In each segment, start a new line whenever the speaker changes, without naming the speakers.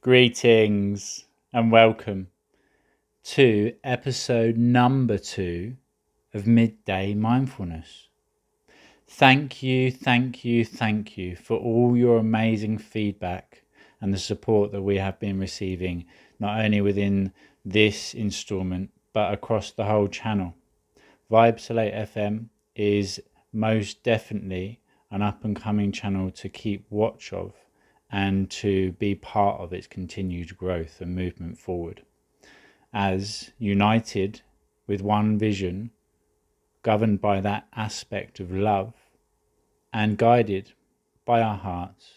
Greetings and welcome to episode number 2 of Midday Mindfulness. Thank you for all your amazing feedback and the support that we have been receiving, not only within this installment, but across the whole channel. Vibesolate FM is most definitely an up and coming channel to keep watch of and to be part of its continued growth and movement forward. As united with one vision, governed by that aspect of love, and guided by our hearts,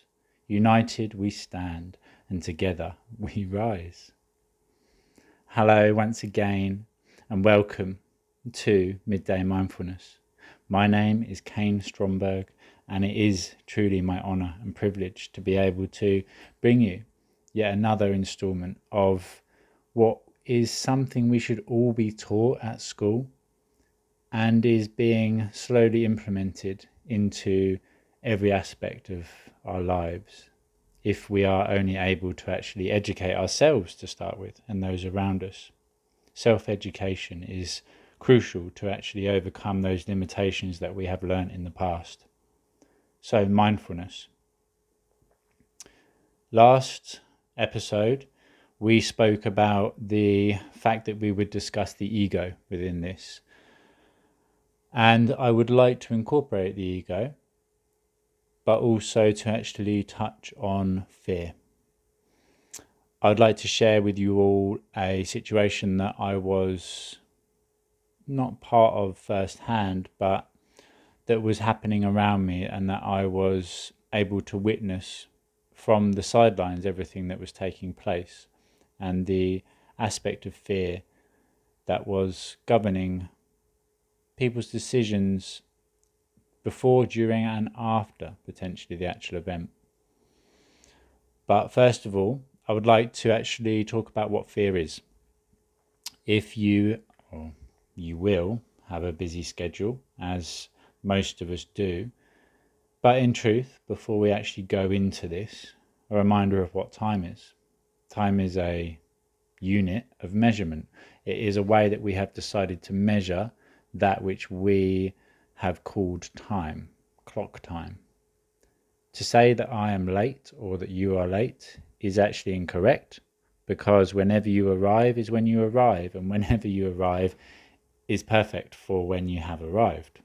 united we stand, and together we rise. Hello once again, and welcome to Midday Mindfulness. My name is Kain Stromberg, and it is truly my honour and privilege to be able to bring you yet another instalment of what is something we should all be taught at school and is being slowly implemented into every aspect of our lives, if we are only able to actually educate ourselves to start with and those around us. Self-education is crucial to actually overcome those limitations that we have learnt in the past. So, mindfulness. Last episode, we spoke about the fact that we would discuss the ego within this. And I would like to incorporate the ego, but also to actually touch on fear. I'd like to share with you all a situation that I was not part of firsthand, but that was happening around me and that I was able to witness from the sidelines everything that was taking place and the aspect of fear that was governing people's decisions before, during and after potentially the actual event. But first of all, I would like to actually talk about what fear is. If you will have a busy schedule, as most of us do. But in truth, before we actually go into this, a reminder of what time is. Time is a unit of measurement. It is a way that we have decided to measure that which we have called time, clock time. To say that I am late or that you are late is actually incorrect, because whenever you arrive is when you arrive, and whenever you arrive is perfect for when you have arrived.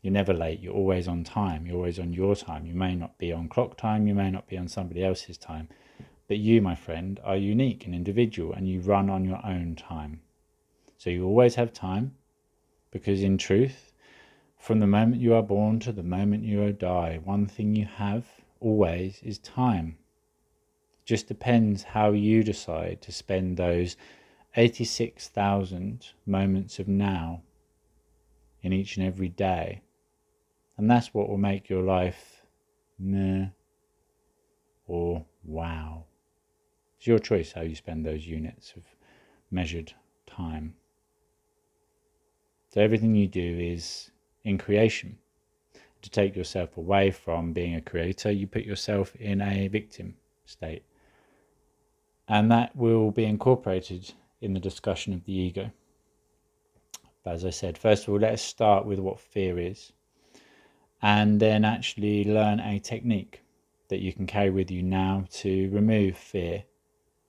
You're never late, you're always on time, you're always on your time. You may not be on clock time, you may not be on somebody else's time, but you, my friend, are unique and individual, and you run on your own time. So you always have time, because in truth, from the moment you are born to the moment you die, one thing you have always is time. It just depends how you decide to spend those 86,000 moments of now in each and every day. And that's what will make your life meh or wow. It's your choice how you spend those units of measured time. So everything you do is in creation. To take yourself away from being a creator, you put yourself in a victim state. And that will be incorporated in the discussion of the ego. But as I said, first of all, let's start with what fear is, and then actually learn a technique that you can carry with you now to remove fear,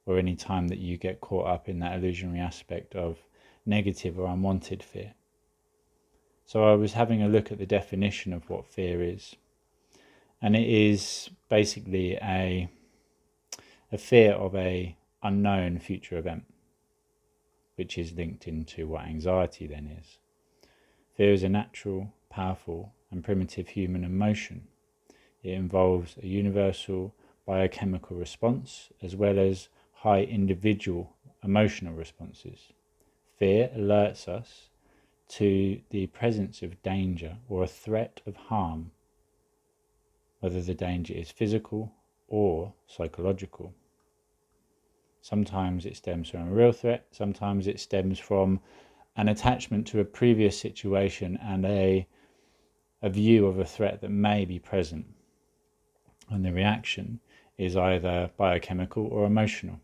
or any time that you get caught up in that illusionary aspect of negative or unwanted fear. So I was having a look at the definition of what fear is, and it is basically a fear of a unknown future event, which is linked into what anxiety then is. Fear is a natural, powerful and primitive human emotion. It involves a universal biochemical response as well as high individual emotional responses. Fear alerts us to the presence of danger or a threat of harm, whether the danger is physical or psychological. Sometimes it stems from a real threat, sometimes it stems from an attachment to a previous situation and a view of a threat that may be present. And the reaction is either biochemical or emotional.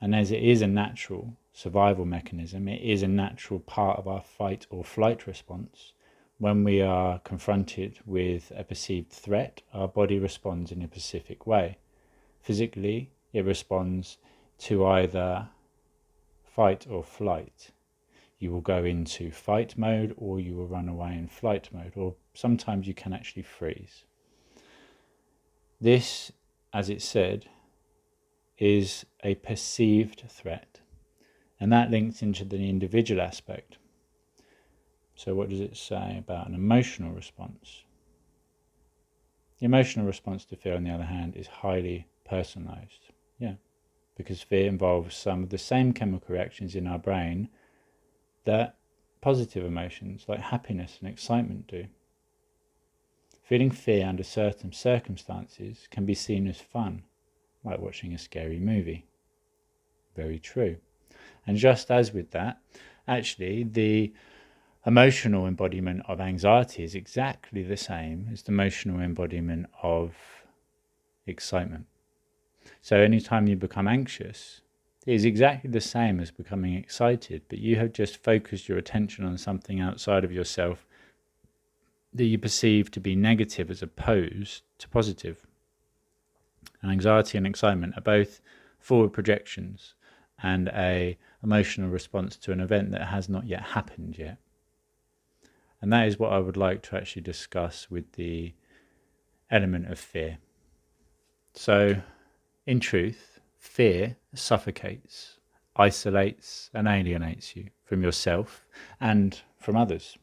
And as it is a natural survival mechanism, it is a natural part of our fight or flight response. When we are confronted with a perceived threat, our body responds in a specific way. Physically, it responds to either fight or flight. You will go into fight mode, or you will run away in flight mode, or sometimes you can actually freeze. This, as it said, is a perceived threat, and that links into the individual aspect. So what does it say about an emotional response? The emotional response to fear, on the other hand, is highly personalized. Because fear involves some of the same chemical reactions in our brain that positive emotions like happiness and excitement do. Feeling fear under certain circumstances can be seen as fun, like watching a scary movie. Very true. And just as with that, actually, the emotional embodiment of anxiety is exactly the same as the emotional embodiment of excitement. So anytime you become anxious, it is exactly the same as becoming excited, but you have just focused your attention on something outside of yourself that you perceive to be negative as opposed to positive. And anxiety and excitement are both forward projections and an emotional response to an event that has not yet happened yet. And that is what I would like to actually discuss with the element of fear. So, in truth, fear suffocates, isolates, and alienates you from yourself and from others.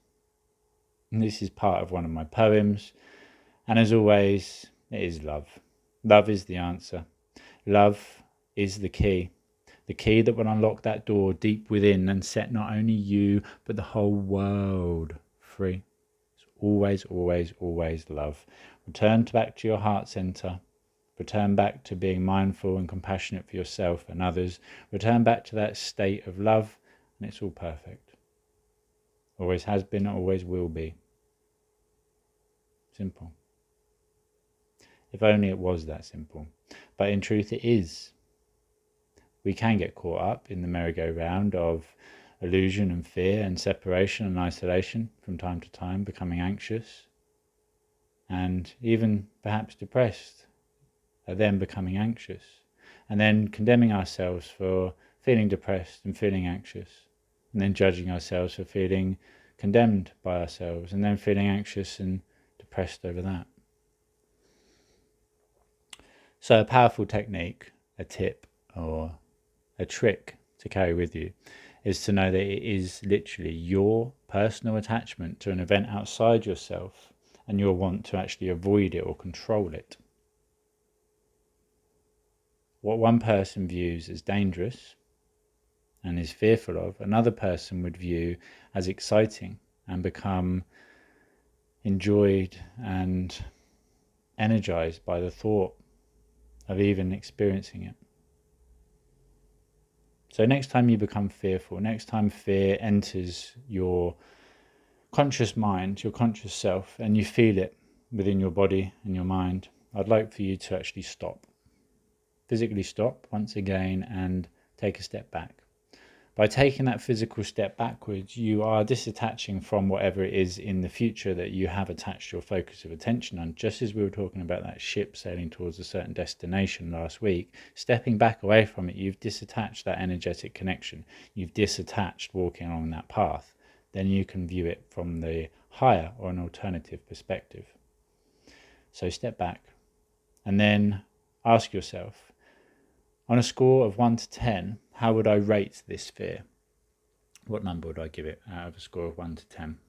And this is part of one of my poems. And as always, it is love. Love is the answer. Love is the key that will unlock that door deep within and set not only you, but the whole world free. It's always, always, always love. Return back to your heart center. Return back to being mindful and compassionate for yourself and others. Return back to that state of love, and it's all perfect. Always has been, always will be. Simple. If only it was that simple. But in truth, it is. We can get caught up in the merry-go-round of illusion and fear and separation and isolation from time to time, becoming anxious and even perhaps depressed, and then becoming anxious, and then condemning ourselves for feeling depressed and feeling anxious, and then judging ourselves for feeling condemned by ourselves, and then feeling anxious and depressed over that. So a powerful technique, a tip, or a trick to carry with you is to know that it is literally your personal attachment to an event outside yourself and your want to actually avoid it or control it. What one person views as dangerous and is fearful of, another person would view as exciting and become enjoyed and energized by the thought of even experiencing it. So next time you become fearful, next time fear enters your conscious mind, your conscious self, and you feel it within your body and your mind, I'd like for you to actually stop. Physically stop once again and take a step back. By taking that physical step backwards, you are disattaching from whatever it is in the future that you have attached your focus of attention on. Just as we were talking about that ship sailing towards a certain destination last week, stepping back away from it, you've disattached that energetic connection. You've disattached walking along that path. Then you can view it from the higher or an alternative perspective. So step back and then ask yourself, on a score of 1 to 10, how would I rate this fear? What number would I give it out of a score of 1 to 10?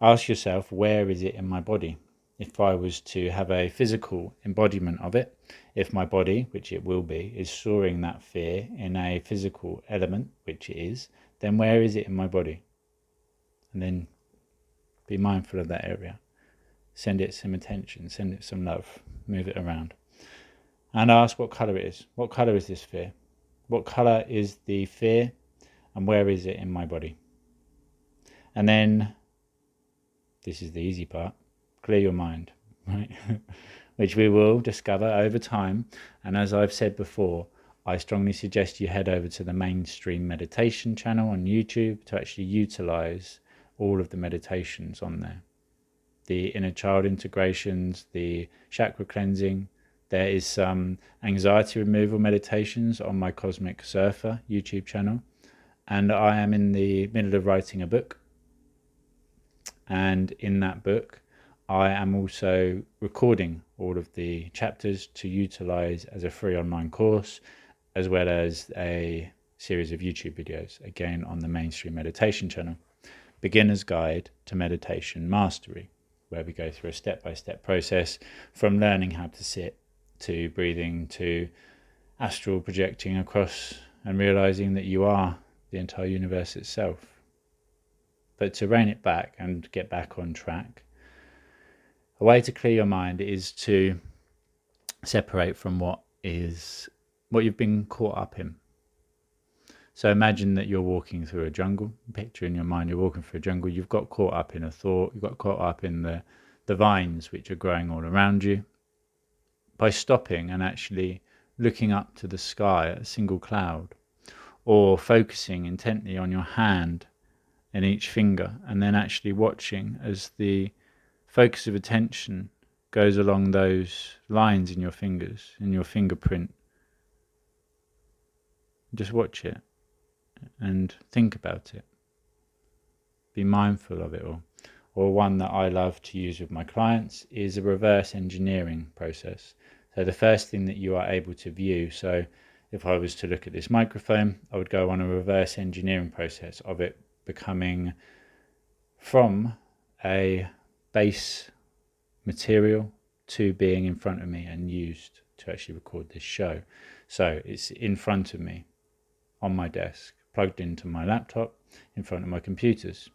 Ask yourself, where is it in my body? If I was to have a physical embodiment of it, if my body, which it will be, is storing that fear in a physical element, which it is, then where is it in my body? And then be mindful of that area. Send it some attention, send it some love, move it around. And ask what colour it is. What colour is this fear? What colour is the fear and where is it in my body? And then, this is the easy part, clear your mind, right? which we will discover over time. And as I've said before, I strongly suggest you head over to the Mainstream Meditation channel on YouTube to actually utilize all of the meditations on there. The inner child integrations, the chakra cleansing. There is some anxiety removal meditations on my Cosmic Surfer YouTube channel. And I am in the middle of writing a book. And in that book, I am also recording all of the chapters to utilize as a free online course, as well as a series of YouTube videos, again on the Mainstream Meditation channel. Beginner's Guide to Meditation Mastery, where we go through a step-by-step process from learning how to sit, to breathing, to astral projecting across and realizing that you are the entire universe itself. But to rein it back and get back on track, a way to clear your mind is to separate from what you've been caught up in. So imagine that you're walking through a jungle. Picture in your mind you're walking through a jungle. You've got caught up in a thought. You've got caught up in the vines which are growing all around you. By stopping and actually looking up to the sky at a single cloud, or focusing intently on your hand and each finger, and then actually watching as the focus of attention goes along those lines in your fingers, in your fingerprint. Just watch it and think about it. Be mindful of it all. Or one that I love to use with my clients is a reverse engineering process. So the first thing that you are able to view, so if I was to look at this microphone, I would go on a reverse engineering process of it becoming from a base material to being in front of me and used to actually record this show. So it's in front of me on my desk, plugged into my laptop, in front of my computers.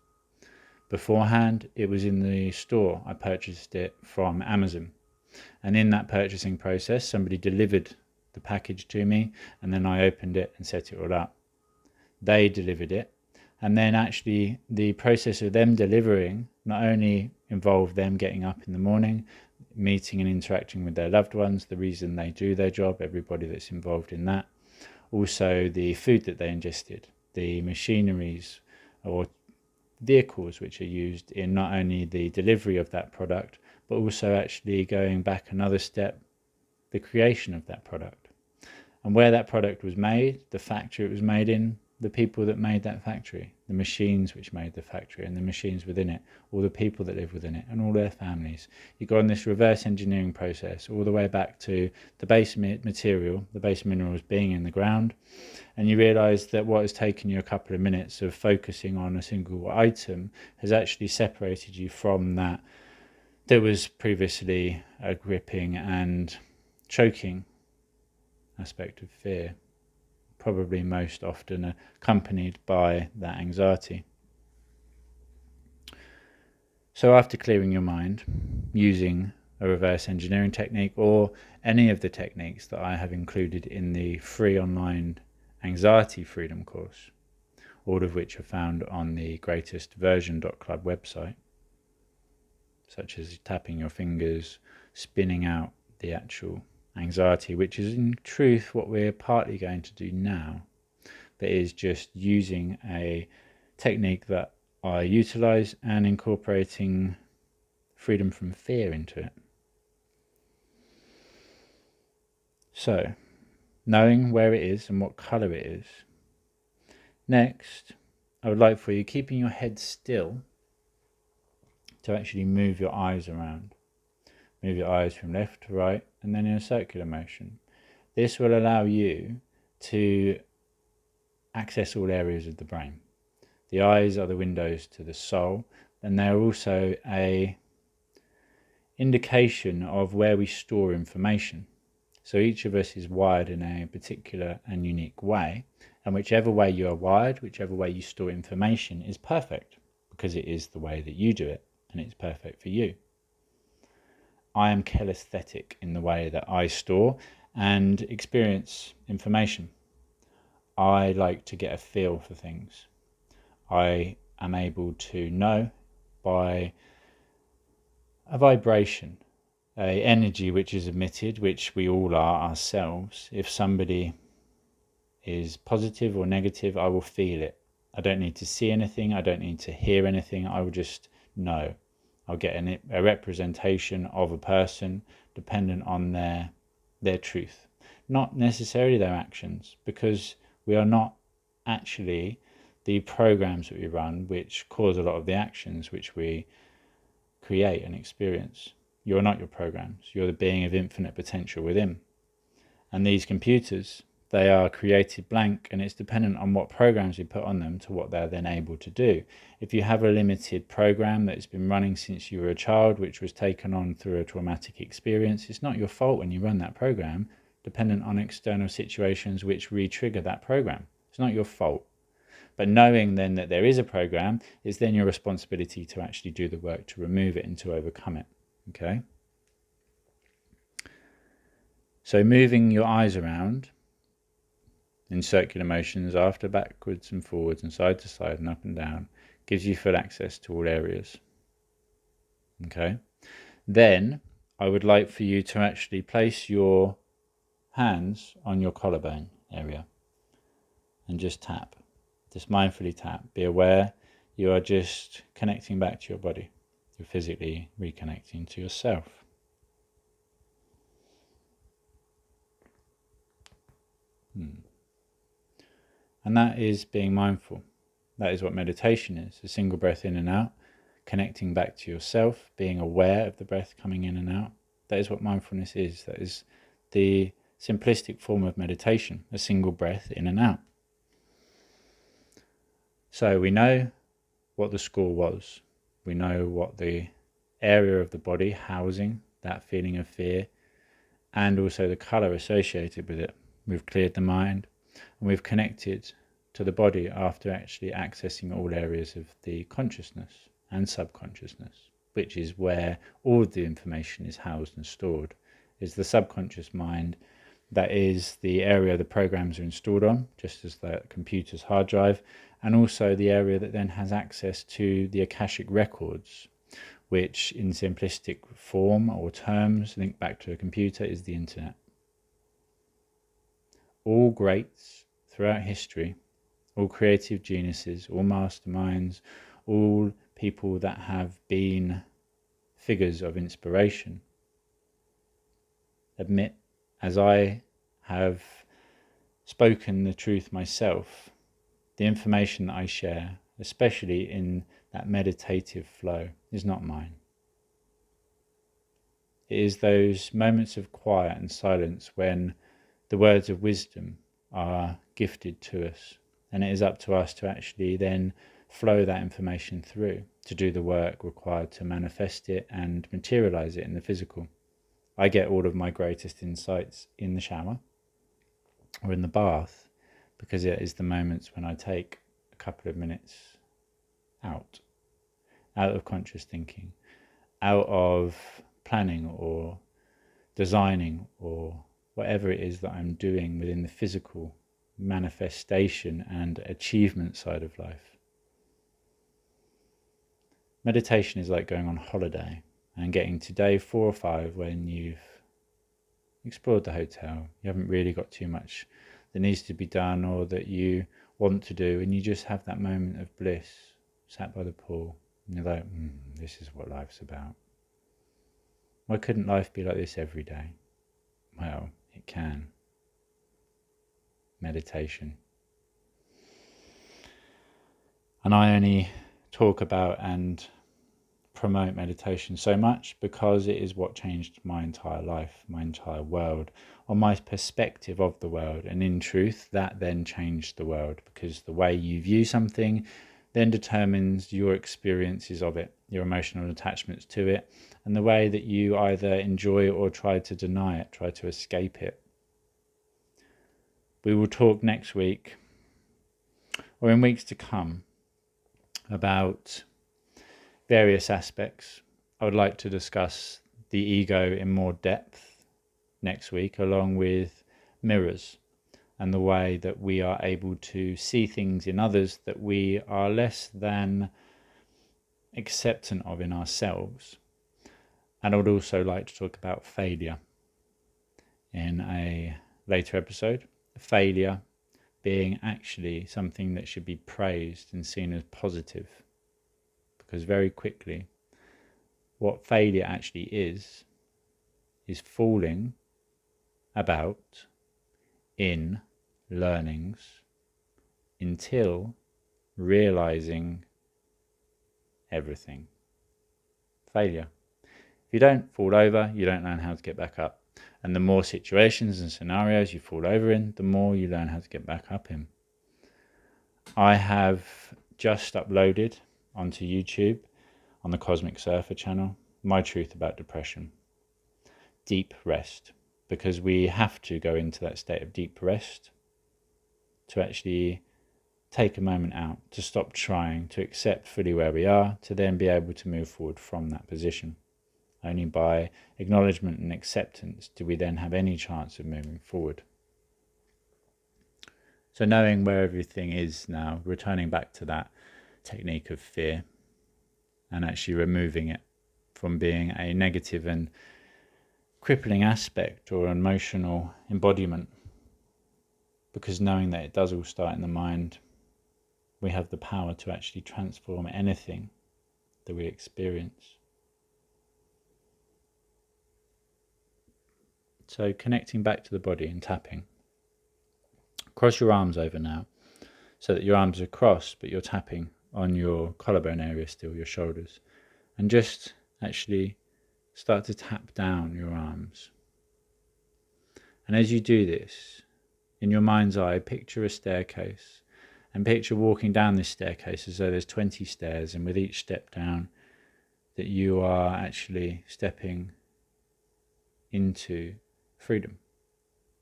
Beforehand, it was in the store. I purchased it from Amazon. And in that purchasing process, somebody delivered the package to me, and then I opened it and set it all up. They delivered it. And then actually the process of them delivering not only involved them getting up in the morning, meeting and interacting with their loved ones, the reason they do their job, everybody that's involved in that. Also the food that they ingested, the machineries or vehicles which are used in not only the delivery of that product, but also actually going back another step, the creation of that product. And where that product was made, the factory it was made in, the people that made that factory, the machines which made the factory and the machines within it, all the people that live within it and all their families. You go on this reverse engineering process all the way back to the base material, the base minerals being in the ground, and you realise that what has taken you a couple of minutes of focusing on a single item has actually separated you from that. There was previously a gripping and choking aspect of fear, probably most often accompanied by that anxiety. So after clearing your mind using a reverse engineering technique or any of the techniques that I have included in the free online anxiety freedom course, all of which are found on the greatestversion.club website, such as tapping your fingers, spinning out the actual anxiety, which is in truth what we're partly going to do now, but is just using a technique that I utilize and incorporating freedom from fear into it. So, knowing where it is and what color it is. Next, I would like for you, keeping your head still, to actually move your eyes around. Move your eyes from left to right and then in a circular motion. This will allow you to access all areas of the brain. The eyes are the windows to the soul, and they're also a indication of where we store information. So each of us is wired in a particular and unique way, and whichever way you are wired, whichever way you store information is perfect, because it is the way that you do it, and it's perfect for you. I am kinesthetic in the way that I store and experience information. I like to get a feel for things. I am able to know by a vibration, a energy which is emitted, which we all are ourselves. If somebody is positive or negative, I will feel it. I don't need to see anything. I don't need to hear anything. I will just know. I'll get a representation of a person dependent on their truth, not necessarily their actions, because we are not actually the programs that we run which cause a lot of the actions which we create and experience. You're not your programs. You're the being of infinite potential within. And these computers, they are created blank, and it's dependent on what programs you put on them to what they're then able to do. If you have a limited program that's been running since you were a child, which was taken on through a traumatic experience, it's not your fault when you run that program, dependent on external situations which re-trigger that program. It's not your fault. But knowing then that there is a program is then your responsibility to actually do the work to remove it and to overcome it. Okay? So moving your eyes around in circular motions, after, backwards and forwards and side to side and up and down, gives you full access to all areas. Okay? Then I would like for you to actually place your hands on your collarbone area and just tap. Just mindfully tap. Be aware you are just connecting back to your body. You're physically reconnecting to yourself. And that is being mindful. That is what meditation is. A single breath in and out, connecting back to yourself, being aware of the breath coming in and out. That is what mindfulness is. That is the simplistic form of meditation, a single breath in and out. So we know what the score was. We know what the area of the body housing that feeling of fear, and also the colour associated with it. We've cleared the mind, and we've connected to the body after actually accessing all areas of the consciousness and subconsciousness, which is where all of the information is housed and stored. Is the subconscious mind. That is the area the programs are installed on, just as the computer's hard drive, and also the area that then has access to the Akashic records, which in simplistic form or terms linked back to a computer is the internet. All greats throughout history, all creative geniuses, all masterminds, all people that have been figures of inspiration admit, as I have spoken the truth myself, the information that I share, especially in that meditative flow, is not mine. It is those moments of quiet and silence when the words of wisdom are gifted to us, and it is up to us to actually then flow that information through, to do the work required to manifest it and materialize it in the physical. I get all of my greatest insights in the shower or in the bath, because it is the moments when I take a couple of minutes out of conscious thinking, out of planning or designing or whatever it is that I'm doing within the physical manifestation and achievement side of life. Meditation is like going on holiday and getting to day 4 or 5 when you've explored the hotel. You haven't really got too much that needs to be done or that you want to do, and you just have that moment of bliss, sat by the pool, and you're like, this is what life's about. Why couldn't life be like this every day? Well, it can. Meditation. And I only talk about and promote meditation so much because it is what changed my entire life, my entire world, or my perspective of the world. And in truth, that then changed the world, because the way you view something then determines your experiences of it, your emotional attachments to it, and the way that you either enjoy or try to deny it, try to escape it. We will talk next week, or in weeks to come, about various aspects. I would like to discuss the ego in more depth next week, along with mirrors and the way that we are able to see things in others that we are less than acceptant of in ourselves, And I would also like to talk about failure in a later episode. Failure being actually something that should be praised and seen as positive. Because very quickly, what failure actually is falling about in learnings until realizing everything. Failure. If you don't fall over, you don't learn how to get back up. And the more situations and scenarios you fall over in, the more you learn how to get back up in. I have just uploaded onto YouTube, on the Cosmic Surfer channel, my truth about depression. Deep rest. Because we have to go into that state of deep rest to actually take a moment out, to stop trying, to accept fully where we are, to then be able to move forward from that position. Only by acknowledgement and acceptance do we then have any chance of moving forward. So knowing where everything is now, returning back to that technique of fear and actually removing it from being a negative and crippling aspect or emotional embodiment. Because knowing that it does all start in the mind, we have the power to actually transform anything that we experience. So connecting back to the body and tapping. Cross your arms over now, so that your arms are crossed, but you're tapping on your collarbone area still, your shoulders. And just actually start to tap down your arms. And as you do this, in your mind's eye, picture a staircase. And picture walking down this staircase as though there's 20 stairs, and with each step down, that you are actually stepping into freedom.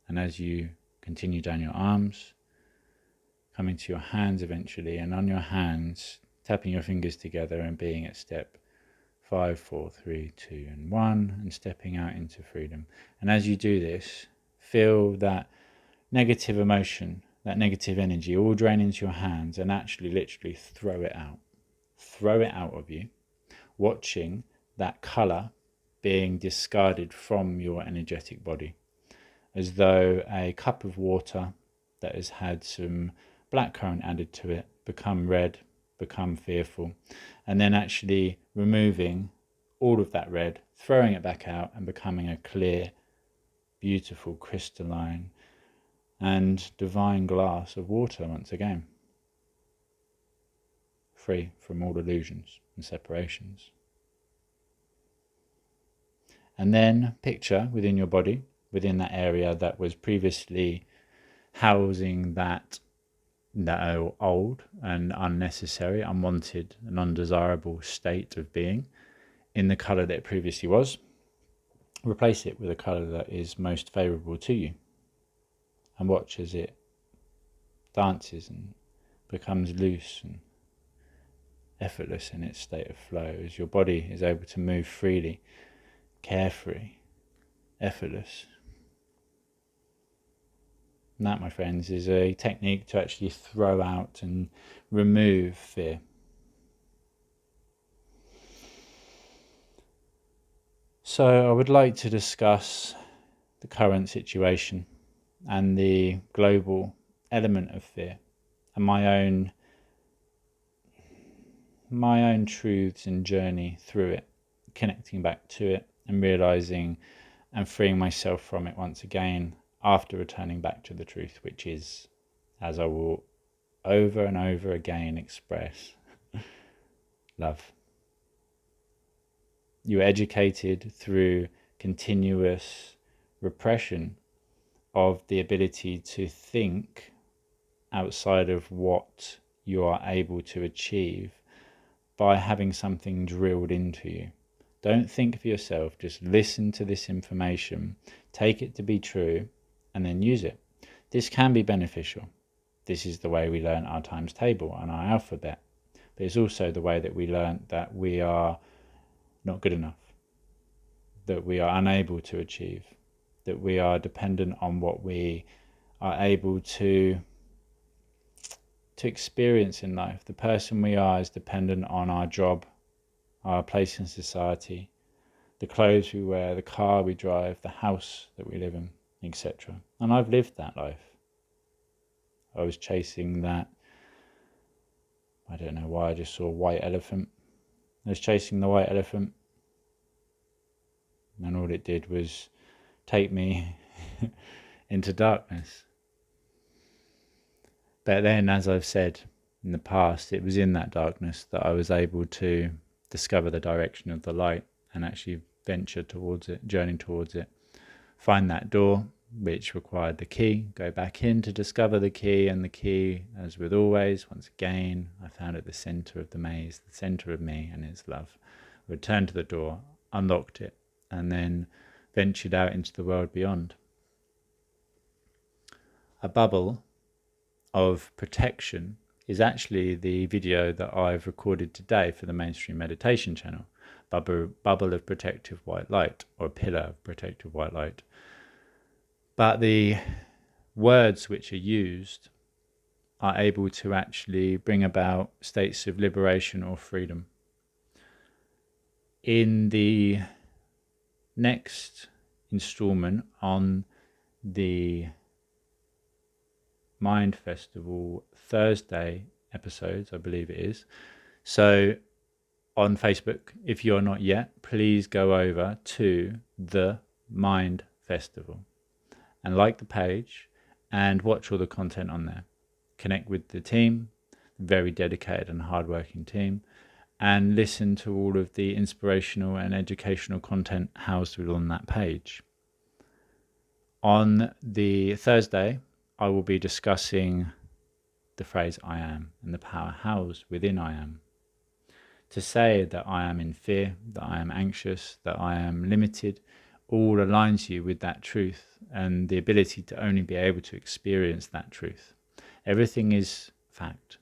And as you continue down your arms, coming to your hands eventually, and on your hands, tapping your fingers together and being at step 5, 4, 3, 2, and 1, and stepping out into freedom. And as you do this, feel that negative emotion, that negative energy all drain into your hands, and actually literally throw it out. Throw it out of you, watching that colour being discarded from your energetic body, as though a cup of water that has had some blackcurrant added to it become red, become fearful, and then actually removing all of that red, throwing it back out and becoming a clear, beautiful, crystalline and divine glass of water once again, free from all illusions and separations. And then picture within your body, within that area that was previously housing that old and unnecessary, unwanted and undesirable state of being in the colour that it previously was. Replace it with a colour that is most favourable to you, and watch as it dances and becomes loose and effortless in its state of flow, as your body is able to move freely, carefree, effortless. And that, my friends, is a technique to actually throw out and remove fear. So I would like to discuss the current situation and the global element of fear, and my own truths and journey through it, connecting back to it and realizing and freeing myself from it once again after returning back to the truth, which is, as I will over and over again express, love. You are educated through continuous repression of the ability to think outside of what you are able to achieve by having something drilled into you. Don't think for yourself, just listen to this information, take it to be true, and then use it. This can be beneficial. This is the way we learn our times table and our alphabet. But it's also the way that we learn that we are not good enough, that we are unable to achieve, that we are dependent on what we are able to experience in life. The person we are is dependent on our job, our place in society, the clothes we wear, the car we drive, the house that we live in, etc. And I've lived that life. I was chasing that. I don't know why I just saw a white elephant. I was chasing the white elephant, and all it did was take me into darkness. But then, as I've said in the past, it was in that darkness that I was able to discover the direction of the light and actually venture towards it, journey towards it, find that door, which required the key, go back in to discover the key, and the key, as with always, once again, I found at the centre of the maze, the centre of me and its love. I returned to the door, unlocked it, and then ventured out into the world beyond. A bubble of protection is actually the video that I've recorded today for the Mainstream Meditation channel. Bubble of protective white light, or a pillar of protective white light. But the words which are used are able to actually bring about states of liberation or freedom. In the next installment on the Mind Festival Thursday episodes, I believe it is. So on Facebook, if you're not yet, please go over to the Mind Festival and like the page and watch all the content on there. Connect with the team, very dedicated and hardworking team, and listen to all of the inspirational and educational content housed within that page. On the Thursday, I will be discussing the phrase I am and the power housed within I am. To say that I am in fear, that I am anxious, that I am limited, all aligns you with that truth and the ability to only be able to experience that truth. Everything is fact,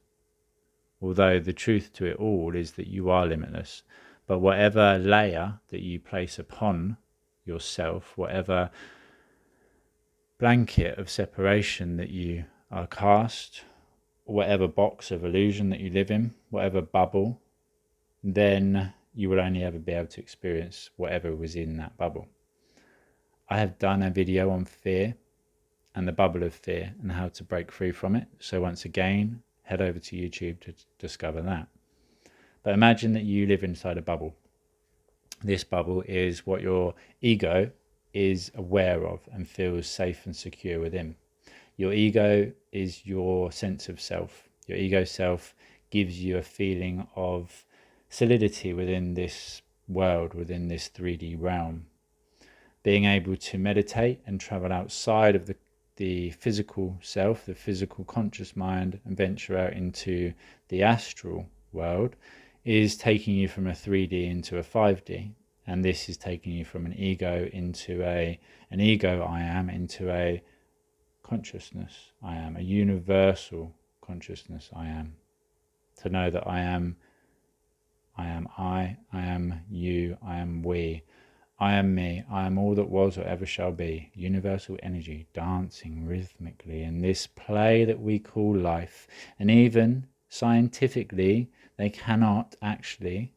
although the truth to it all is that you are limitless. But whatever layer that you place upon yourself, whatever blanket of separation that you are cast, whatever box of illusion that you live in, whatever bubble, then you will only ever be able to experience whatever was in that bubble. I have done a video on fear and the bubble of fear and how to break free from it. So once again, head over to YouTube to discover that. But imagine that you live inside a bubble. This bubble is what your ego is aware of and feels safe and secure within. Your ego is your sense of self. Your ego self gives you a feeling of solidity within this world, within this 3D realm. Being able to meditate and travel outside of the physical self, the physical conscious mind, and venture out into the astral world is taking you from a 3D into a 5D. And this is taking you from an ego into an ego I am, into a consciousness I am, a universal consciousness I am. To know that I am you, I am we, I am me, I am all that was or ever shall be. Universal energy dancing rhythmically in this play that we call life. And even scientifically, they cannot actually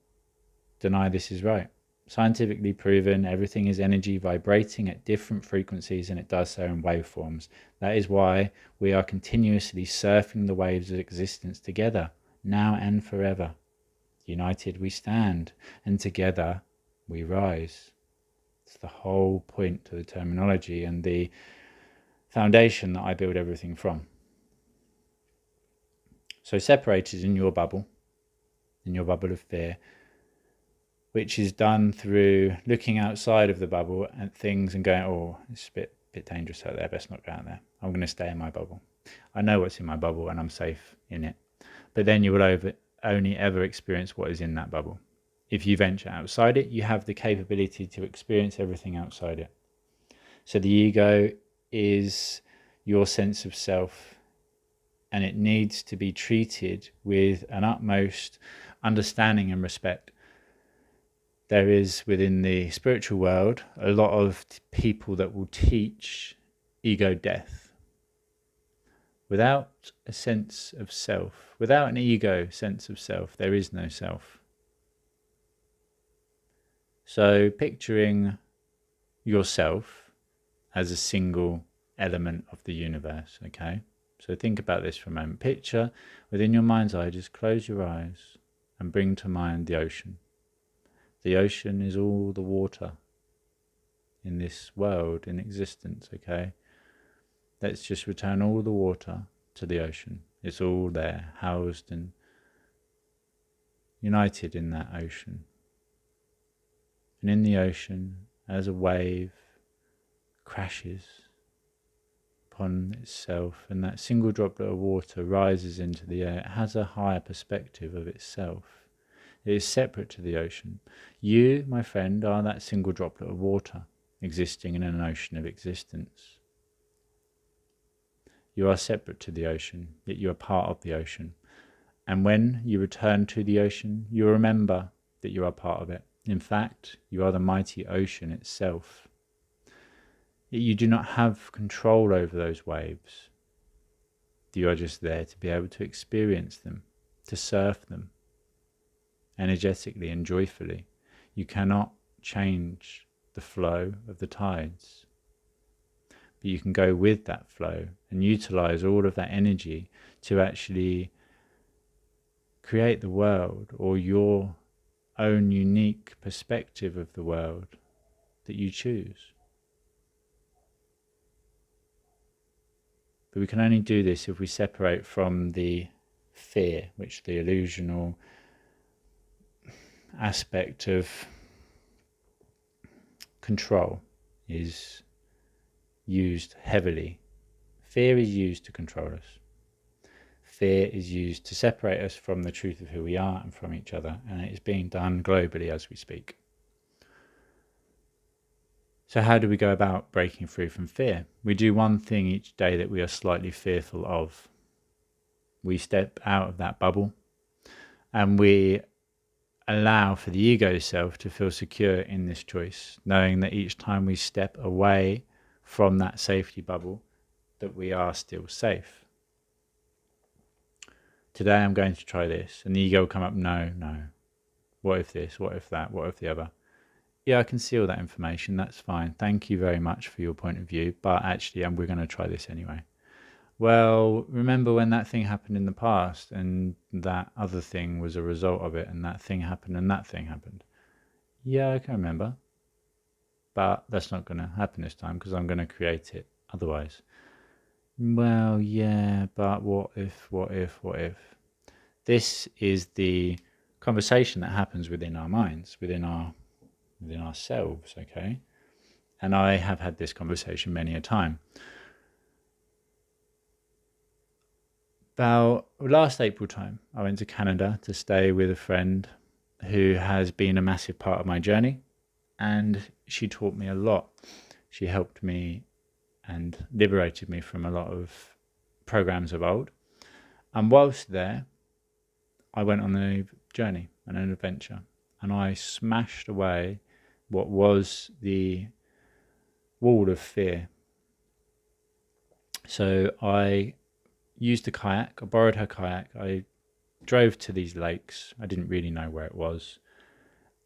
deny this is right. Scientifically proven, everything is energy vibrating at different frequencies, and it does so in waveforms. That is why we are continuously surfing the waves of existence together, now and forever. United we stand, and together we rise. It's the whole point to the terminology and the foundation that I build everything from. So separated in your bubble of fear, which is done through looking outside of the bubble at things and going, oh, it's a bit dangerous out there, best not go out there. I'm going to stay in my bubble. I know what's in my bubble and I'm safe in it. But then you will only ever experience what is in that bubble. If you venture outside it, you have the capability to experience everything outside it. So the ego is your sense of self, and it needs to be treated with an utmost understanding and respect. There is within the spiritual world a lot of people that will teach ego death. Without a sense of self, without an ego sense of self, there is no self. So picturing yourself as a single element of the universe, okay? So think about this for a moment. Picture within your mind's eye, just close your eyes and bring to mind the ocean. The ocean is all the water in this world, in existence, okay? Let's just return all the water to the ocean. It's all there, housed and united in that ocean. And in the ocean, as a wave crashes upon itself and that single droplet of water rises into the air, it has a higher perspective of itself. It is separate to the ocean. You, my friend, are that single droplet of water existing in an ocean of existence. You are separate to the ocean, yet you are part of the ocean. And when you return to the ocean, you remember that you are part of it. In fact, you are the mighty ocean itself. Yet you do not have control over those waves. You are just there to be able to experience them, to surf them, energetically and joyfully. You cannot change the flow of the tides. But you can go with that flow and utilize all of that energy to actually create the world or your own unique perspective of the world that you choose. But we can only do this if we separate from the fear, which the illusional aspect of control is used heavily. Fear is used to control us. Fear is used to separate us from the truth of who we are and from each other, and it is being done globally as we speak. So how do we go about breaking free from fear? We do one thing each day that we are slightly fearful of. We step out of that bubble and we allow for the ego self to feel secure in this choice, knowing that each time we step away from that safety bubble, that we are still safe. Today I'm going to try this, and the ego will come up, no. What if this? What if that? What if the other? Yeah, I can see all that information, that's fine. Thank you very much for your point of view, but actually we're going to try this anyway. Well, remember when that thing happened in the past and that other thing was a result of it, and that thing happened and that thing happened? Yeah, I can remember. But that's not going to happen this time because I'm going to create it otherwise. Well, yeah, but what if? This is the conversation that happens within our minds, within ourselves, okay? And I have had this conversation many a time. About last April time, I went to Canada to stay with a friend who has been a massive part of my journey, and she taught me a lot. She helped me and liberated me from a lot of programs of old. And whilst there, I went on a journey and an adventure, and I smashed away what was the wall of fear. So I used a kayak. I borrowed her kayak. I drove to these lakes. I didn't really know where it was,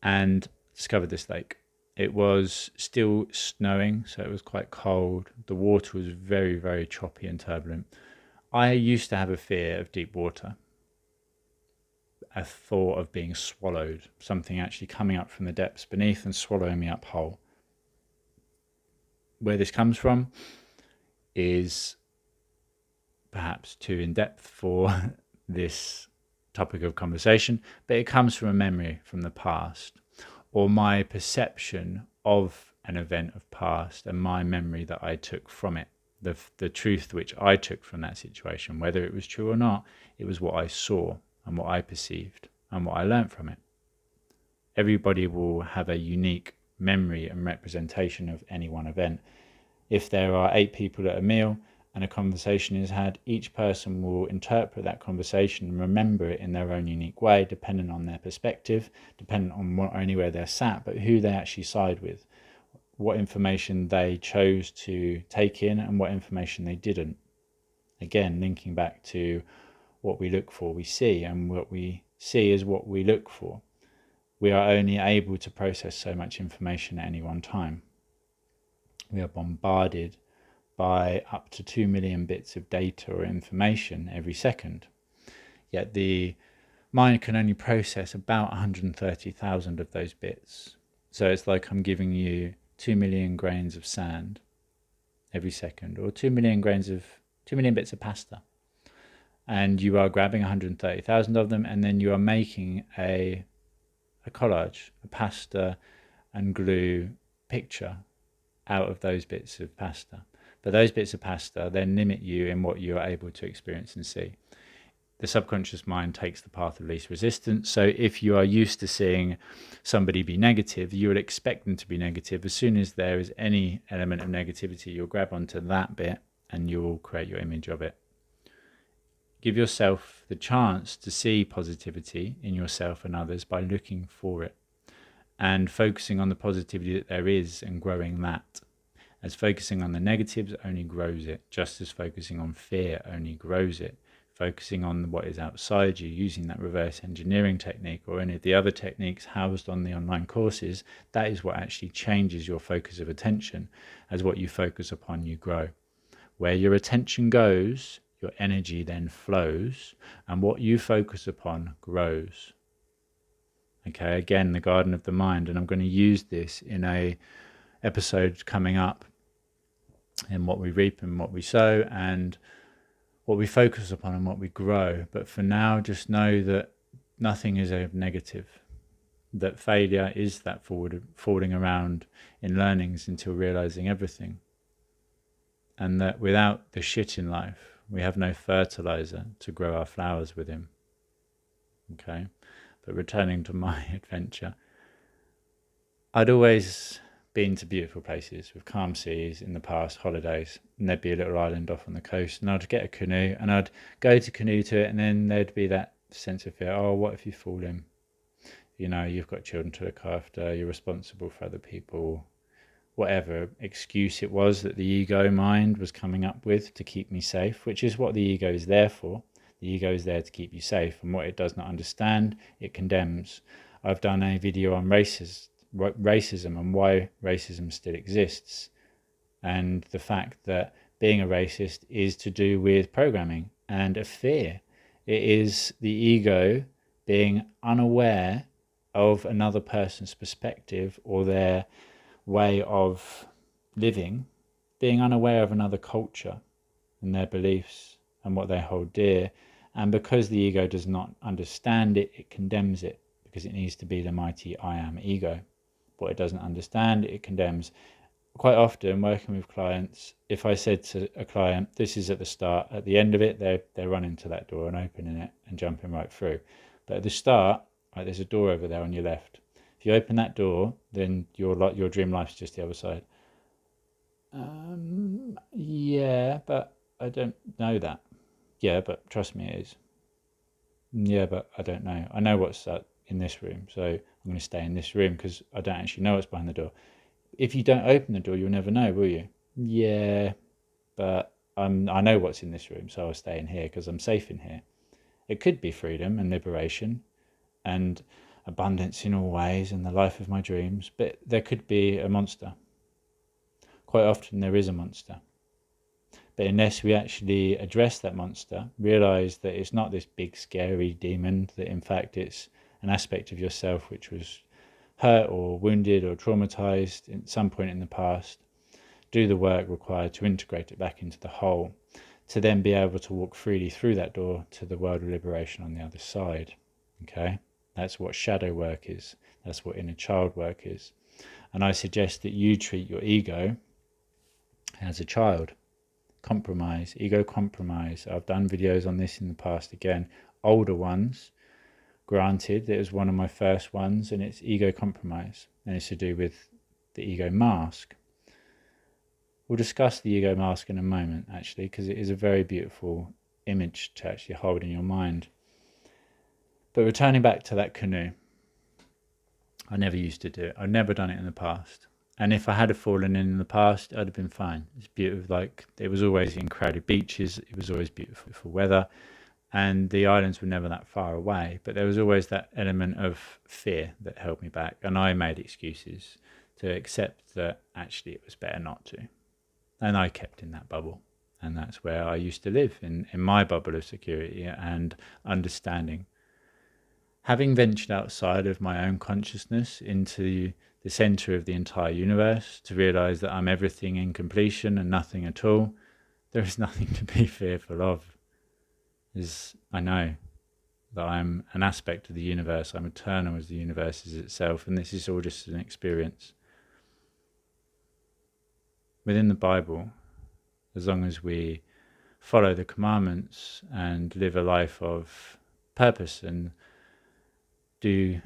and discovered this lake. It was still snowing, so it was quite cold. The water was very, very choppy and turbulent. I used to have a fear of deep water, a thought of being swallowed, something actually coming up from the depths beneath and swallowing me up whole. Where this comes from is perhaps too in depth for this topic of conversation, but it comes from a memory from the past, or my perception of an event of past and my memory that I took from it, the truth which I took from that situation. Whether it was true or not, it was what I saw and what I perceived and what I learned from it. Everybody will have a unique memory and representation of any one event. If there are 8 people at a meal and a conversation is had, each person will interpret that conversation and remember it in their own unique way, depending on their perspective, depending on not only where they're sat, but who they actually side with, what information they chose to take in and what information they didn't. Again, linking back to what we look for, we see, and what we see is what we look for. we are only able to process so much information at any one time. We are bombarded by up to 2 million bits of data or information every second. Yet the mind can only process about 130,000 of those bits. So it's like I'm giving you 2 million grains of sand every second, or 2 million bits of pasta. And you are grabbing 130,000 of them, and then you are making a collage, a pasta and glue picture out of those bits of pasta. But those bits of pasta then limit you in what you are able to experience and see. The subconscious mind takes the path of least resistance. So if you are used to seeing somebody be negative, you would expect them to be negative. As soon as there is any element of negativity, you'll grab onto that bit and you'll create your image of it. Give yourself the chance to see positivity in yourself and others by looking for it and focusing on the positivity that there is and growing that. As focusing on the negatives only grows it, just as focusing on fear only grows it. Focusing on what is outside you, using that reverse engineering technique or any of the other techniques housed on the online courses, that is what actually changes your focus of attention. As what you focus upon, you grow. Where your attention goes, your energy then flows, and what you focus upon grows. Okay, again, the garden of the mind, and I'm going to use this in a episode coming up in what we reap and what we sow, and what we focus upon and what we grow. But for now, just know that nothing is a negative, that failure is that falling around in learnings until realizing everything, and that without the shit in life, we have no fertilizer to grow our flowers within. Okay, but returning to my adventure, I'd always been to beautiful places with calm seas in the past, holidays, and there'd be a little island off on the coast, and I'd get a canoe and I'd go to canoe to it, and then there'd be that sense of fear. Oh, what if you fall in? You know, you've got children to look after, you're responsible for other people, whatever excuse it was that the ego mind was coming up with to keep me safe, which is what the ego is there for. The ego is there to keep you safe, and what it does not understand, it condemns. I've done a video on racism and why racism still exists, and the fact that being a racist is to do with programming and a fear. It is the ego being unaware of another person's perspective or their way of living, being unaware of another culture and their beliefs and what they hold dear. And because the ego does not understand it, it condemns it, because it needs to be the mighty I am ego. What it doesn't understand, it condemns. Quite often, working with clients, if I said to a client, this is at the start, at the end of it, they're running to that door and opening it and jumping right through. But at the start, right, there's a door over there on your left. If you open that door, then your dream life's just the other side. Yeah, but I don't know that. Yeah, but trust me, it is. Yeah, but I don't know. I know what's in this room, so I'm going to stay in this room because I don't actually know what's behind the door. If you don't open the door, you'll never know, will you? Yeah, but I know what's in this room, so I'll stay in here because I'm safe in here. It could be freedom and liberation and abundance in all ways and the life of my dreams, but there could be a monster. Quite often there is a monster. But unless we actually address that monster, realize that it's not this big scary demon, that in fact it's an aspect of yourself which was hurt or wounded or traumatized at some point in the past, do the work required to integrate it back into the whole, to then be able to walk freely through that door to the world of liberation on the other side. Okay? That's what shadow work is. That's what inner child work is. And I suggest that you treat your ego as a child. Compromise, ego compromise. I've done videos on this in the past again. Older ones, granted, it was one of my first ones, and it's ego compromise. And it's to do with the ego mask. We'll discuss the ego mask in a moment, actually, because it is a very beautiful image to actually hold in your mind. But returning back to that canoe, I never used to do it. I've never done it in the past. And if I had fallen in the past, I'd have been fine. It's beautiful. Like, it was always in crowded beaches. It was always beautiful weather. and the islands were never that far away, but there was always that element of fear that held me back, and I made excuses to accept that actually it was better not to. And I kept in that bubble, and that's where I used to live, in my bubble of security and understanding. Having ventured outside of my own consciousness into the center of the entire universe to realize that I'm everything in completion and nothing at all, there is nothing to be fearful of. As I know that I'm an aspect of the universe, I'm eternal as the universe is itself, and this is all just an experience. Within the Bible, as long as we follow the commandments and live a life of purpose and do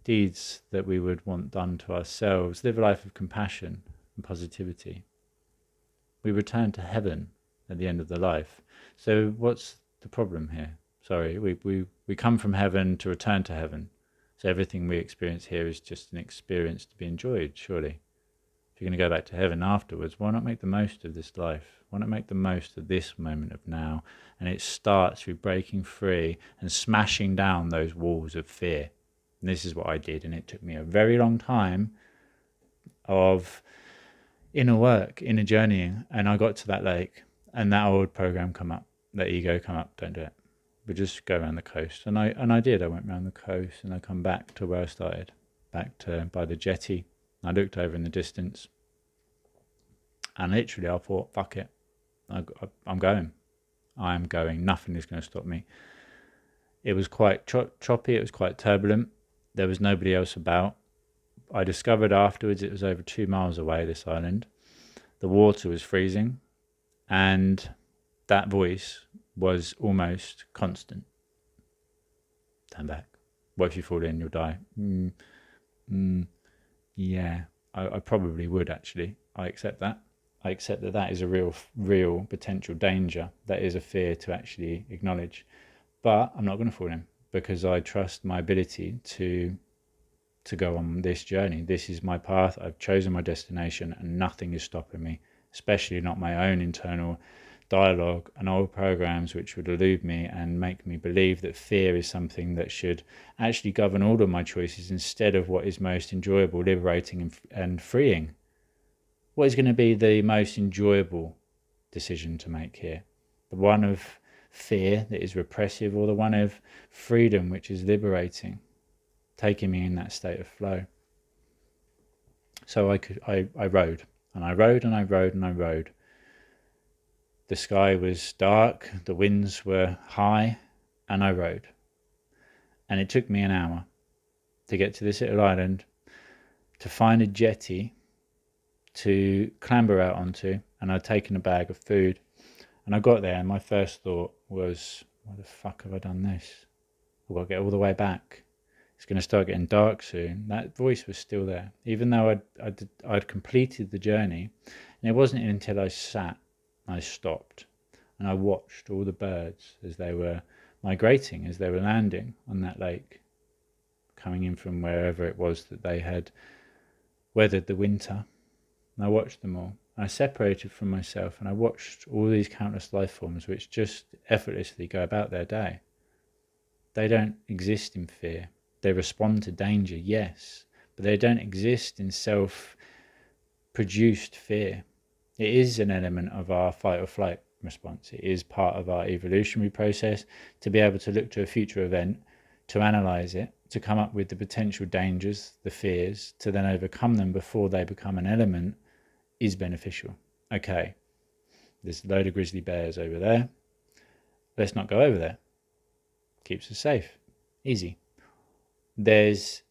deeds that we would want done to ourselves, live a life of compassion and positivity, we return to heaven at the end of the life. So what's the problem here? Sorry, we come from heaven to return to heaven. So everything we experience here is just an experience to be enjoyed, surely. If you're going to go back to heaven afterwards, why not make the most of this life? Why not make the most of this moment of now? And it starts through breaking free and smashing down those walls of fear. And this is what I did, and it took me a very long time of inner work, inner journeying, and I got to that lake, and that old program come up, that ego come up, don't do it. But just go around the coast. And I did. I went around the coast, and I come back to where I started, back to by the jetty. I looked over in the distance, and literally I thought, fuck it, I'm going. I am going. Nothing is going to stop me. It was quite choppy. It was quite turbulent. There was nobody else about. I discovered afterwards it was over 2 miles away, this island. The water was freezing, and that voice was almost constant. Turn back. What if you fall in? You'll die. Yeah, I probably would, actually. I accept that. I accept that that is a real potential danger. That is a fear to actually acknowledge. But I'm not going to fall in, because I trust my ability to go on this journey. This is my path. I've chosen my destination, and nothing is stopping me, especially not my own internal dialogue and old programs which would elude me and make me believe that fear is something that should actually govern all of my choices instead of what is most enjoyable, liberating and freeing. What is going to be the most enjoyable decision to make here? The one of fear that is repressive, or the one of freedom which is liberating, taking me in that state of flow? So I rode, and I rode, and I rode, and I rode. The sky was dark, the winds were high, and I rode. And it took me an hour to get to this little island, to find a jetty to clamber out onto, and I'd taken a bag of food. And I got there, and my first thought was, why the fuck have I done this? I've got to get all the way back. It's going to start getting dark soon. That voice was still there, even though I'd completed the journey. And it wasn't until I sat, I stopped, and I watched all the birds as they were migrating, as they were landing on that lake, coming in from wherever it was that they had weathered the winter. And I watched them all. I separated from myself, and I watched all these countless life forms which just effortlessly go about their day. They don't exist in fear. They respond to danger, yes, but they don't exist in self-produced fear. It is an element of our fight or flight response. It is part of our evolutionary process to be able to look to a future event, to analyze it, to come up with the potential dangers, the fears, to then overcome them before they become an element, is beneficial. Okay, there's a load of grizzly bears over there. Let's not go over there. Keeps us safe. Easy. There's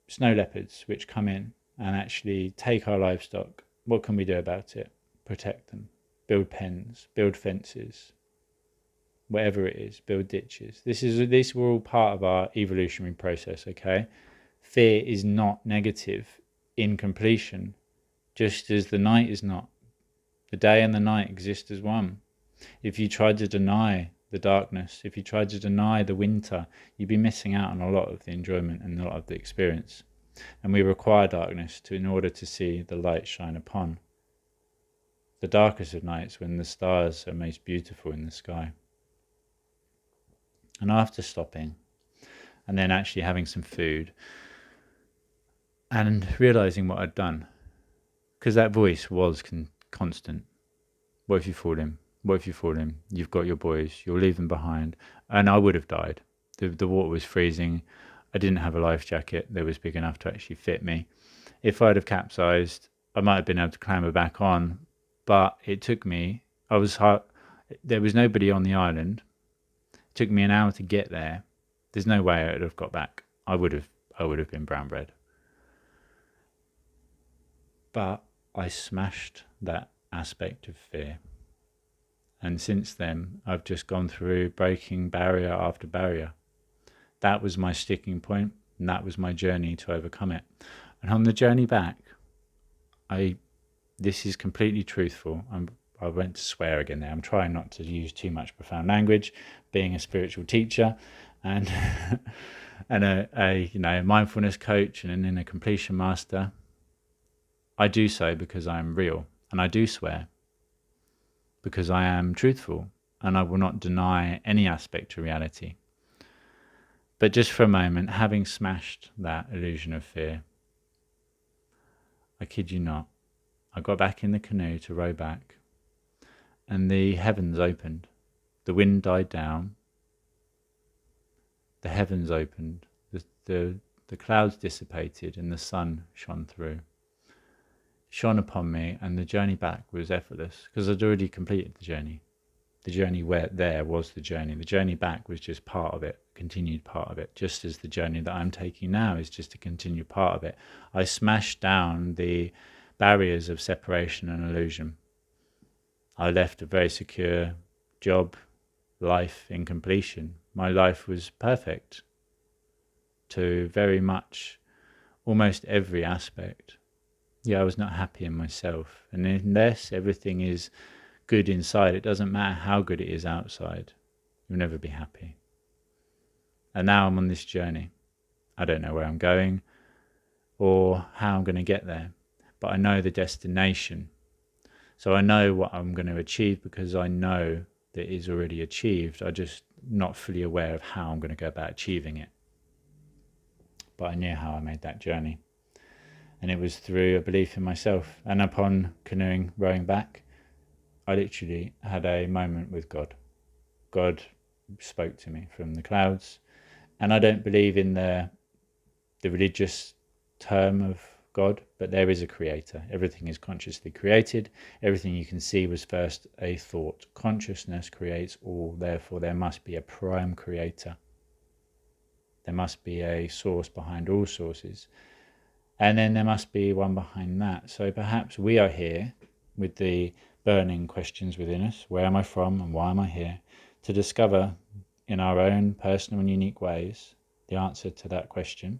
snow leopards which come in and actually take our livestock. What can we do about it? Protect them. Build pens, build fences, whatever it is, build ditches. These were all part of our evolutionary process, okay? Fear is not negative in completion, just as the night is not. The day and the night exist as one. If you tried to deny the darkness, if you tried to deny the winter, you'd be missing out on a lot of the enjoyment and a lot of the experience. And we require darkness in order to see the light shine upon. The darkest of nights, when the stars are most beautiful in the sky. And after stopping and then actually having some food and realizing what I'd done, because that voice was constant. What if you fall in? What if you fall in? You've got your boys, you'll leave them behind. And I would have died. The water was freezing. I didn't have a life jacket that was big enough to actually fit me. If I'd have capsized, I might have been able to clamber back on, but it took me, there was nobody on the island. It took me an hour to get there. There's no way I would have got back. I would have been brown bread. But I smashed that aspect of fear. And since then, I've just gone through breaking barrier after barrier. That was my sticking point, and that was my journey to overcome it. And on the journey back, this is completely truthful. I went to swear again there. I'm trying not to use too much profound language, being a spiritual teacher and and a mindfulness coach and an inner completion master. I do so because I am real, and I do swear because I am truthful, and I will not deny any aspect of reality. But just for a moment, having smashed that illusion of fear, I kid you not, I got back in the canoe to row back, and the heavens opened. The wind died down. The heavens opened. The clouds dissipated, and the sun shone through. Shone upon me, and the journey back was effortless because I'd already completed the journey. The journey where there was the journey. The journey back was just part of it, continued part of it, just as the journey that I'm taking now is just a continued part of it. I smashed down the barriers of separation and illusion. I left a very secure job, life in completion. My life was perfect to very much almost every aspect. Yeah, I was not happy in myself. And unless everything is good inside, it doesn't matter how good it is outside. You'll never be happy. And now I'm on this journey. I don't know where I'm going or how I'm going to get there, but I know the destination. So I know what I'm going to achieve because I know that it is already achieved. I'm just not fully aware of how I'm going to go about achieving it. But I knew how I made that journey. And it was through a belief in myself. And upon canoeing, rowing back, I literally had a moment with God. God spoke to me from the clouds. And I don't believe in the religious term of God, but there is a creator. Everything is consciously created. Everything you can see was first a thought. Consciousness creates all, therefore there must be a prime creator. There must be a source behind all sources. And then there must be one behind that. So perhaps we are here with the burning questions within us. Where am I from and why am I here? To discover in our own personal and unique ways the answer to that question,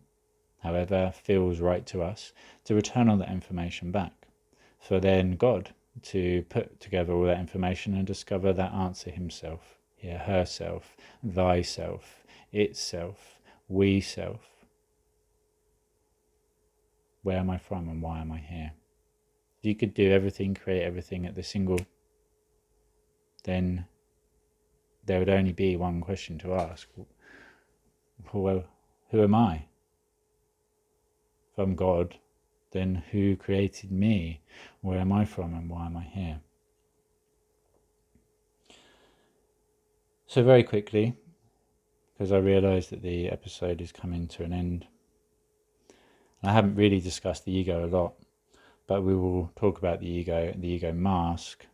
however feels right to us, to return all that information back. For then God to put together all that information and discover that answer himself, herself, thyself, itself, we self. Where am I from and why am I here? If you could do everything, create everything at the single, then there would only be one question to ask. Well, who am I? If I'm God, then who created me? Where am I from and why am I here? So very quickly, because I realise that the episode is coming to an end, I haven't really discussed the ego a lot, but we will talk about the ego mask,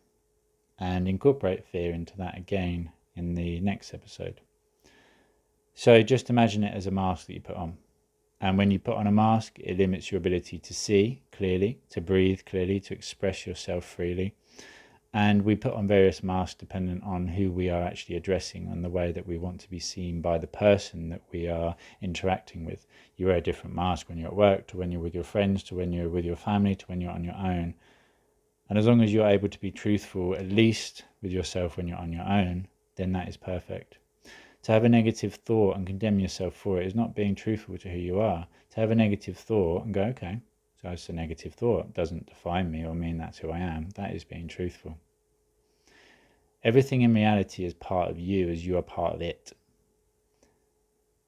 and incorporate fear into that again in the next episode. So just imagine it as a mask that you put on. And when you put on a mask, it limits your ability to see clearly, to breathe clearly, to express yourself freely. And we put on various masks dependent on who we are actually addressing and the way that we want to be seen by the person that we are interacting with. You wear a different mask when you're at work, to when you're with your friends, to when you're with your family, to when you're on your own. And as long as you're able to be truthful, at least with yourself when you're on your own, then that is perfect. To have a negative thought and condemn yourself for it is not being truthful to who you are. To have a negative thought and go, okay, so it's a negative thought, it doesn't define me or mean that's who I am. That is being truthful. Everything in reality is part of you as you are part of it.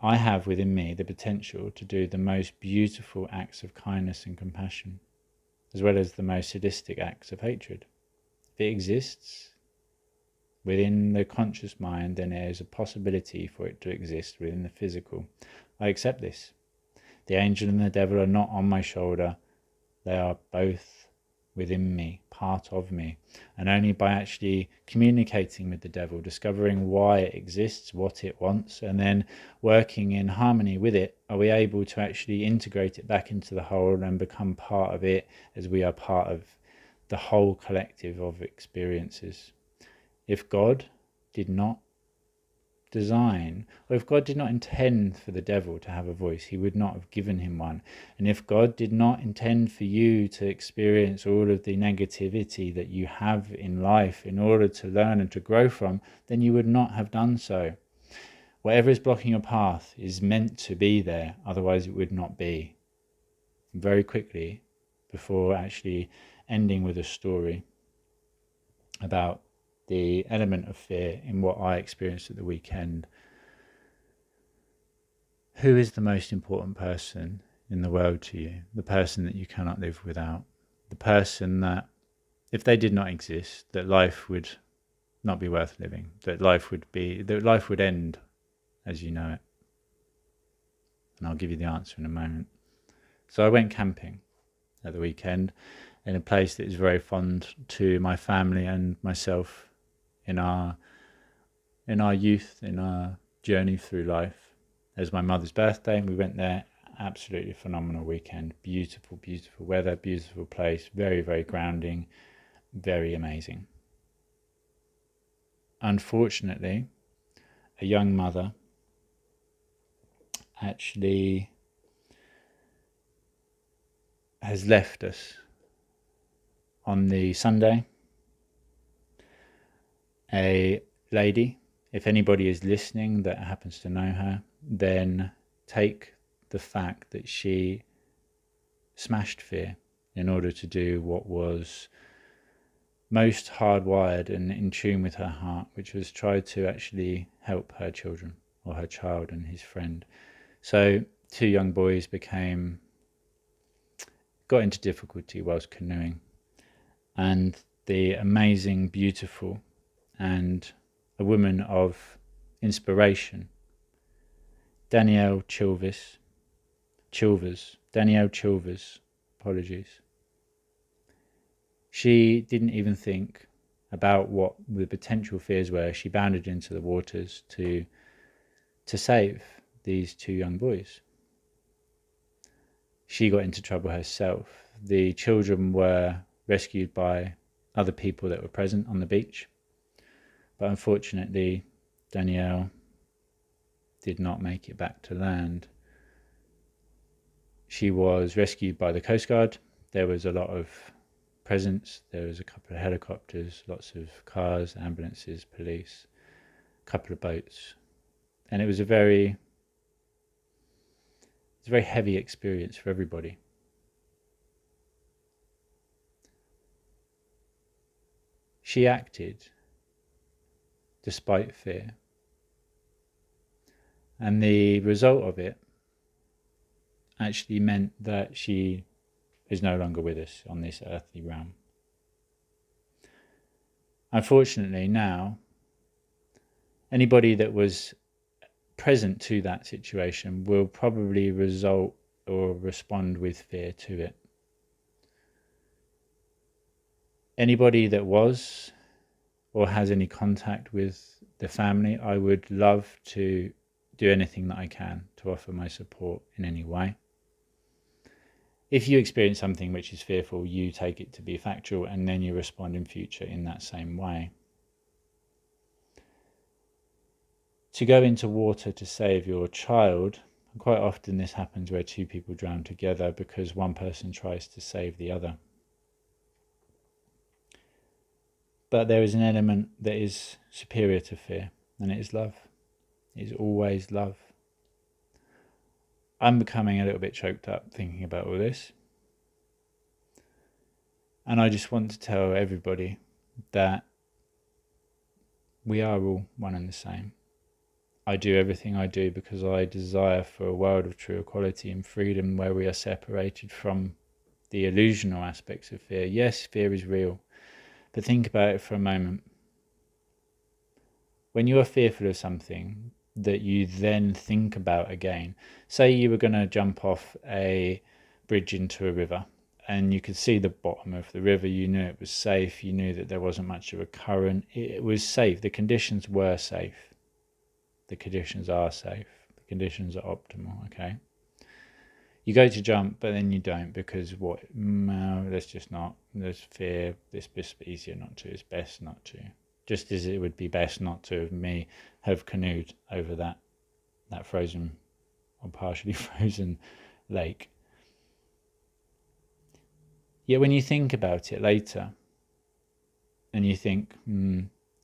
I have within me the potential to do the most beautiful acts of kindness and compassion, as well as the most sadistic acts of hatred. If it exists within the conscious mind, then there is a possibility for it to exist within the physical. I accept this. The angel and the devil are not on my shoulder. They are both within me, part of me. And only by actually communicating with the devil, discovering why it exists, what it wants, and then working in harmony with it, are we able to actually integrate it back into the whole and become part of it, as we are part of the whole collective of experiences. If God did not design, or if God did not intend for the devil to have a voice, he would not have given him one. And if God did not intend for you to experience all of the negativity that you have in life in order to learn and to grow from, then you would not have done so. Whatever is blocking your path is meant to be there, otherwise it would not be. Very quickly, before actually ending with a story about the element of fear in what I experienced at the weekend. Who is the most important person in the world to you? The person that you cannot live without. The person that, if they did not exist, that life would not be worth living. That life would end as you know it. And I'll give you the answer in a moment. So I went camping at the weekend in a place that is very fond to my family and myself in our youth, in our journey through life. It was my mother's birthday and we went there. Absolutely phenomenal weekend. Beautiful, beautiful weather, beautiful place, very, very grounding, very amazing. Unfortunately, a young mother actually has left us on the Sunday. A lady, if anybody is listening that happens to know her, then take the fact that she smashed fear in order to do what was most hardwired and in tune with her heart, which was try to actually help her children, or her child and his friend. So 2 young boys got into difficulty whilst canoeing, and the amazing, beautiful, and a woman of inspiration, Danielle Chilvers, apologies. She didn't even think about what the potential fears were. She bounded into the waters to save these 2 young boys. She got into trouble herself. The children were rescued by other people that were present on the beach. But unfortunately, Danielle did not make it back to land. She was rescued by the Coast Guard. There was a lot of presence. There was a couple of helicopters, lots of cars, ambulances, police, a couple of boats. And it was a very heavy experience for everybody. She acted despite fear. And the result of it actually meant that she is no longer with us on this earthly realm. Unfortunately, now, anybody that was present to that situation will probably result or respond with fear to it. Anybody that was or has any contact with the family, I would love to do anything that I can to offer my support in any way. If you experience something which is fearful, you take it to be factual and then you respond in future in that same way. To go into water to save your child, quite often this happens where 2 people drown together because one person tries to save the other. But there is an element that is superior to fear, and it is love. It is always love. I'm becoming a little bit choked up thinking about all this. And I just want to tell everybody that we are all one and the same. I do everything I do because I desire for a world of true equality and freedom where we are separated from the illusional aspects of fear. Yes, fear is real, but think about it for a moment. When you are fearful of something that you then think about again, say you were going to jump off a bridge into a river and you could see the bottom of the river, you knew it was safe, you knew that there wasn't much of a current, it was safe, the conditions were safe. The conditions are safe. The conditions are optimal, okay? You go to jump, but then you don't because what? No, let's just not. There's fear. It's just easier not to. It's best not to. Just as it would be best not to have canoed over that frozen or partially frozen lake. Yet when you think about it later, and you think,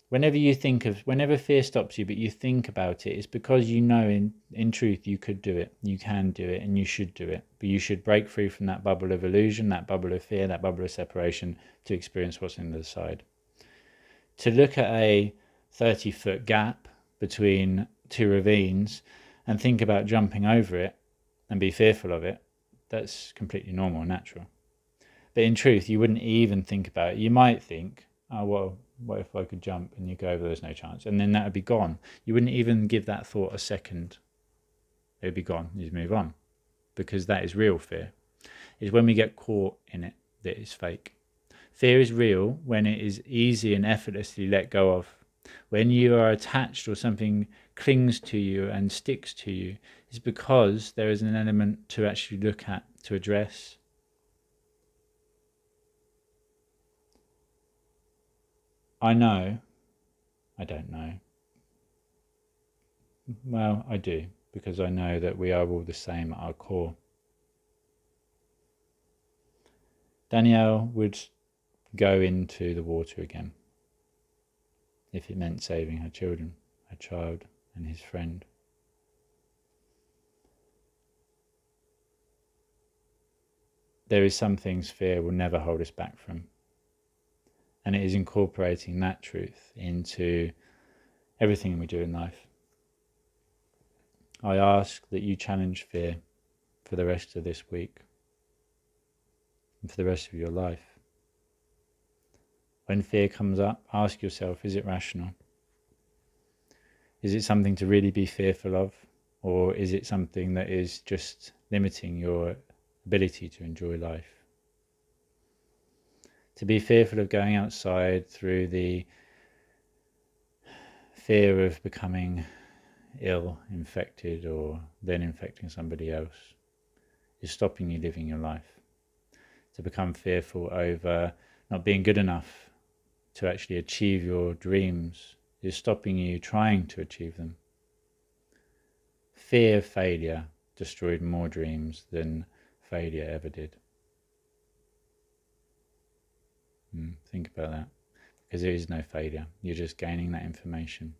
whenever fear stops you, but you think about it, it's because you know in truth you could do it, you can do it, and you should do it. But you should break free from that bubble of illusion, that bubble of fear, that bubble of separation to experience what's on the other side. To look at a 30-foot gap between two ravines and think about jumping over it and be fearful of it, that's completely normal and natural. But in truth, you wouldn't even think about it. You might think, oh, well, what if I could jump and you go over, there's no chance. And then that would be gone. You wouldn't even give that thought a second. It would be gone. You'd move on. Because that is real fear. It's when we get caught in it that it's fake. Fear is real when it is easy and effortlessly let go of. When you are attached or something clings to you and sticks to you, it's because there is an element to actually look at, to address. I know. I don't know. Well, I do, because I know that we are all the same at our core. Danielle would go into the water again if it meant saving her children, her child and his friend. There is some things fear will never hold us back from. And it is incorporating that truth into everything we do in life. I ask that you challenge fear for the rest of this week and for the rest of your life. When fear comes up, ask yourself, is it rational? Is it something to really be fearful of? Or is it something that is just limiting your ability to enjoy life? To be fearful of going outside through the fear of becoming ill, infected, or then infecting somebody else is stopping you living your life. To become fearful over not being good enough to actually achieve your dreams is stopping you trying to achieve them. Fear of failure destroyed more dreams than failure ever did. Think about that. Because there is no failure. You're just gaining that information.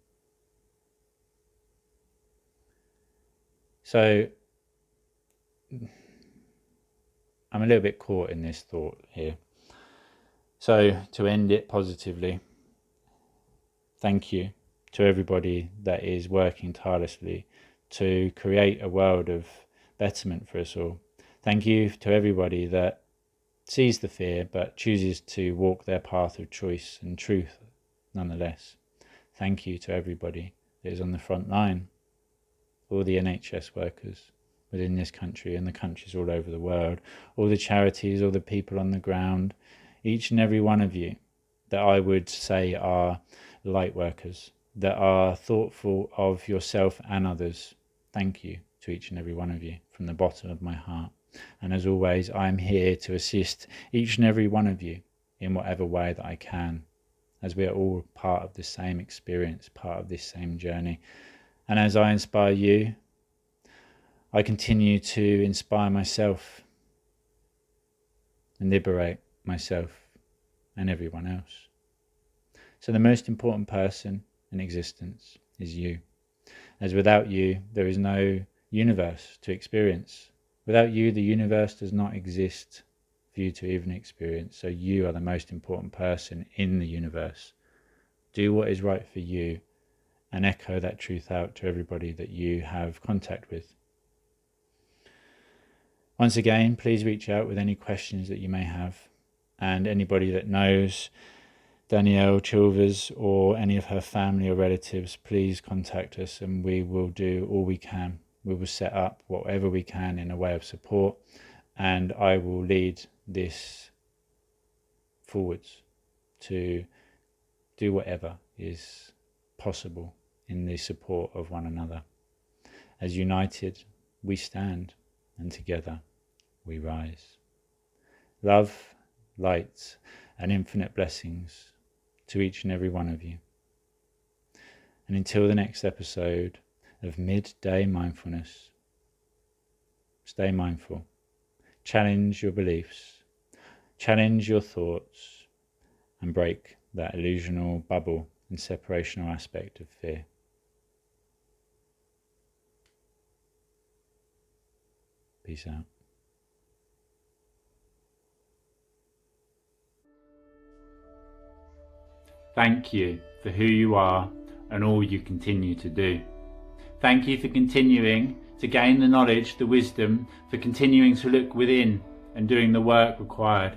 So, I'm a little bit caught in this thought here. So, to end it positively, thank you to everybody that is working tirelessly to create a world of betterment for us all. Thank you to everybody that sees the fear but chooses to walk their path of choice and truth nonetheless. Thank you to everybody that is on the front line, all the NHS workers within this country and the countries all over the world, all the charities, all the people on the ground, each and every one of you that I would say are light workers, that are thoughtful of yourself and others. Thank you to each and every one of you from the bottom of my heart. And as always, I am here to assist each and every one of you in whatever way that I can, as we are all part of the same experience, part of this same journey. And as I inspire you, I continue to inspire myself and liberate myself and everyone else. So the most important person in existence is you. As without you, there is no universe to experience. Without you, the universe does not exist for you to even experience. So you are the most important person in the universe. Do what is right for you and echo that truth out to everybody that you have contact with. Once again, please reach out with any questions that you may have, and anybody that knows Danielle Chilvers or any of her family or relatives, please contact us and we will do all we can. We will set up whatever we can in a way of support, and I will lead this forwards to do whatever is possible in the support of one another. As united, we stand, and together we rise. Love, light, and infinite blessings to each and every one of you. And until the next episode of Midday Mindfulness, stay mindful, challenge your beliefs, challenge your thoughts, and break that illusional bubble and separational aspect of fear. Peace out. Thank you for who you are and all you continue to do. Thank you for continuing to gain the knowledge, the wisdom, for continuing to look within and doing the work required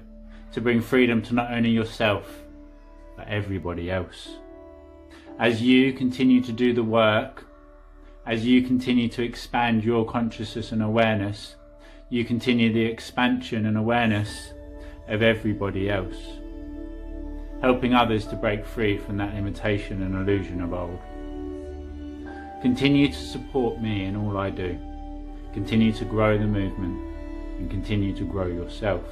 to bring freedom to not only yourself, but everybody else. As you continue to do the work, as you continue to expand your consciousness and awareness, you continue the expansion and awareness of everybody else, helping others to break free from that limitation and illusion of old. Continue to support me in all I do. Continue to grow the movement and continue to grow yourself.